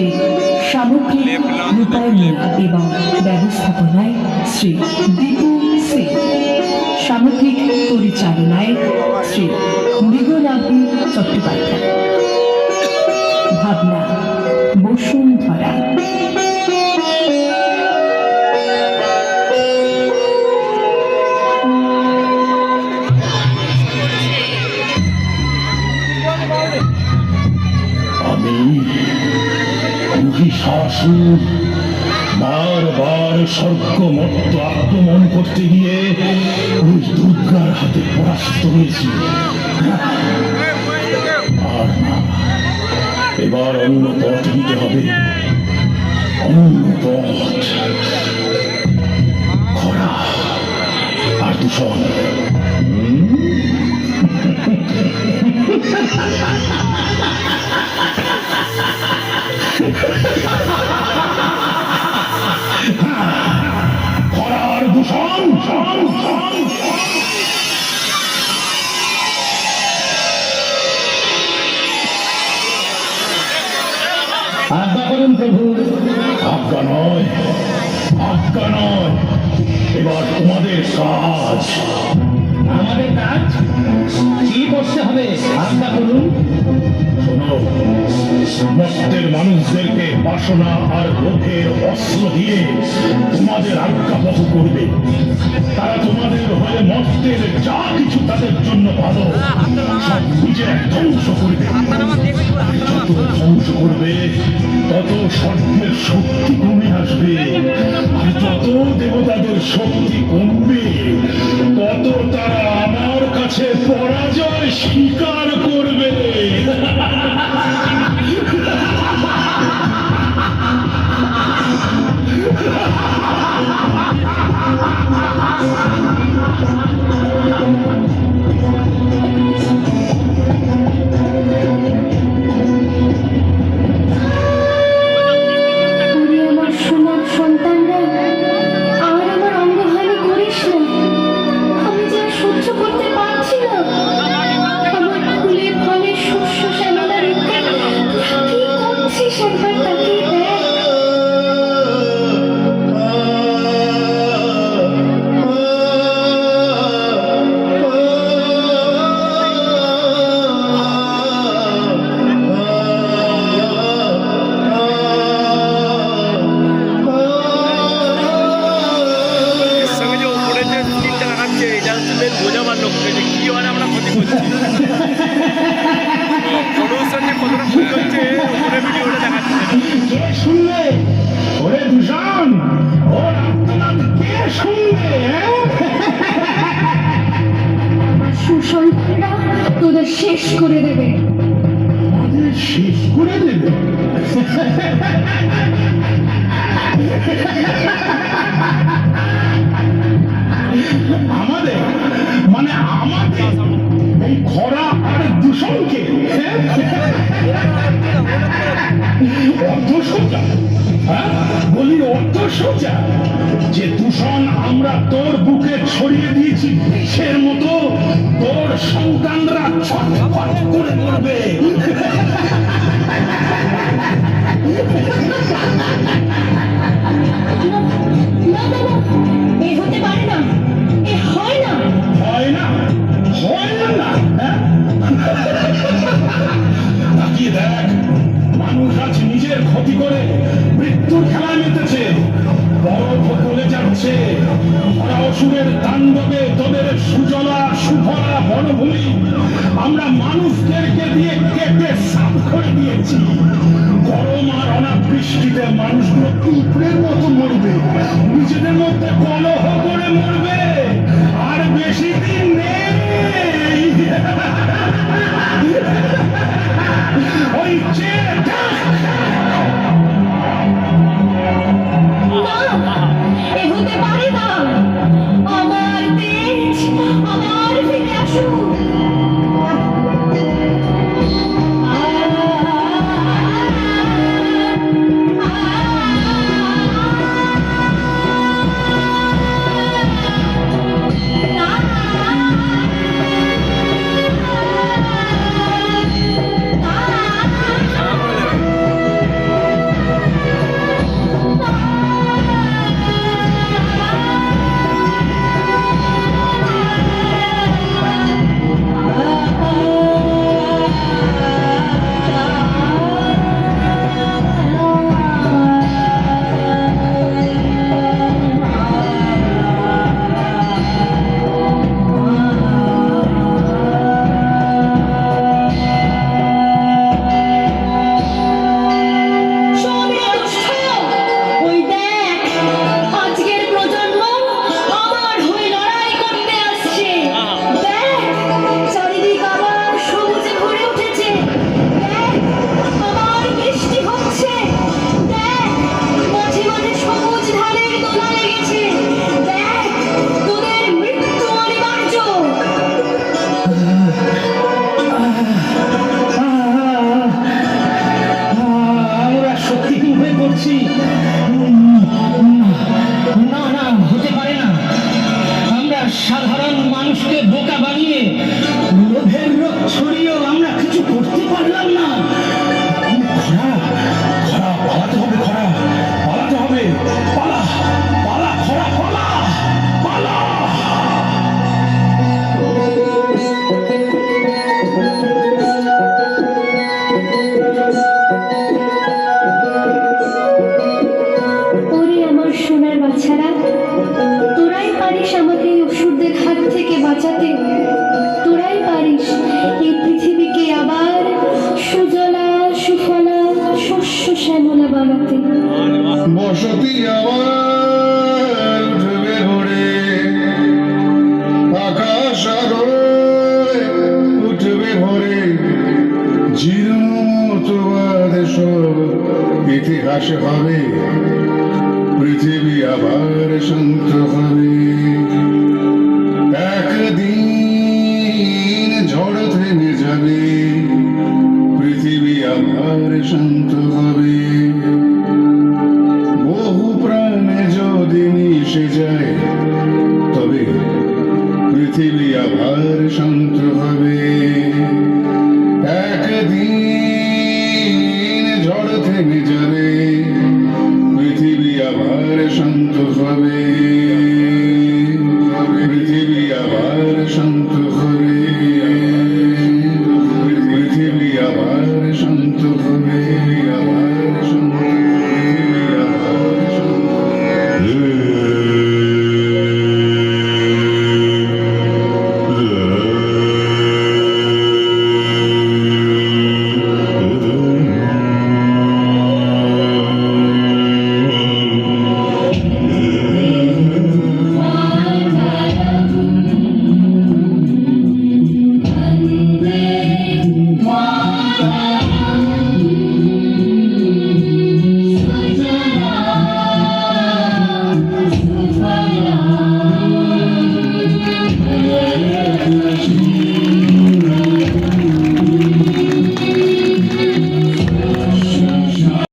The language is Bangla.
প্রজেক্ট সামগ্রিক রূপায়ণ এবং ব্যবস্থাপনায় শ্রী দীপু সিং, সামগ্রিক পরিচালনায় শ্রী মৃগনাভি চট্টোপাধ্যায়। ভাবনা বসুন্ধরা। আমি মহিষাসুর বারবার স্বর্গমত্ত আক্রমণ করতে গিয়ে ওই দুর্গার হাতে পরাস্ত হয়েছি। আর না, এবার অন্য পথ নিতে হবে, অন্য পথ। খরা আর দূষণ। খরার দূষণ। আজ্ঞা করুন প্রভু। আজ্ঞা নয়, আজ্ঞা নয়, এবার তোমাদের কাজ। আমাদের কাজ কি করতে হবে? আজ্ঞা করুন। শোনো, মর্তের মানুষদেরকে বাসনা আর লোভের অস্ত্র দিয়ে তোমাদের আজ্ঞাবহ করবে। তারা তোমাদের হয়ে মর্তের যা কিছু তাদের জন্য ভালো সব নিজের ধ্বংস করবে। যত ধ্বংস করবে তত স্বর্গের শক্তি কমে আসবে, আর যত দেবতাদের শক্তি কমবে তত তারা আমার কাছে পরাজয় স্বীকার করবে। তোদের শেষ করে দেবে। শেষ করে দেবে? আমাদের মানে আমাদের এই খরা আর দূষণকে অর্ধ সোজা, বলি অর্ধ সোজা যে দূষণ আমরা তোর বুকে ছড়িয়ে দিয়েছি বিষের মতো, তোর সন্তানরা ছটফট করে মরবে। এ হতে পারে না, এ হয় না, হয় না, হয় না। তাকিয়ে দেখ, মানুষ আজ নিজের ক্ষতি করে মৃত্যুর খেলায় মেতেছে। বরফ গলে যাচ্ছে, খরা অসুরের তাণ্ডবে তোদের সুজলা সুফলা বনভূমি আমরা মানুষদেরকে দিয়ে কেটে সাফ করে দিয়েছি। গরম আর অনাবৃষ্টিতে মানুষগুলো পিঁপড়ের মতো মরবে, নিজেদের মধ্যে কলহ করে মরবে, আর বেশি দিন নেই। ওই এ হতে পারে না। আমার দেশ আমার ফিরে আসুক। বসতি আবার উঠবে ভরে, আকাশ আলোয় উঠবে ভরে, জীর্ণমতবাদ সব ইতিহাস হবে, পৃথিবী আবার শান্ত হবে। একদিন ঝড় থেমে যাবে, পৃথিবী আবার শান্ত হবে। বহু প্রাণে যদি মিশে যায়, তবে পৃথিবী আবার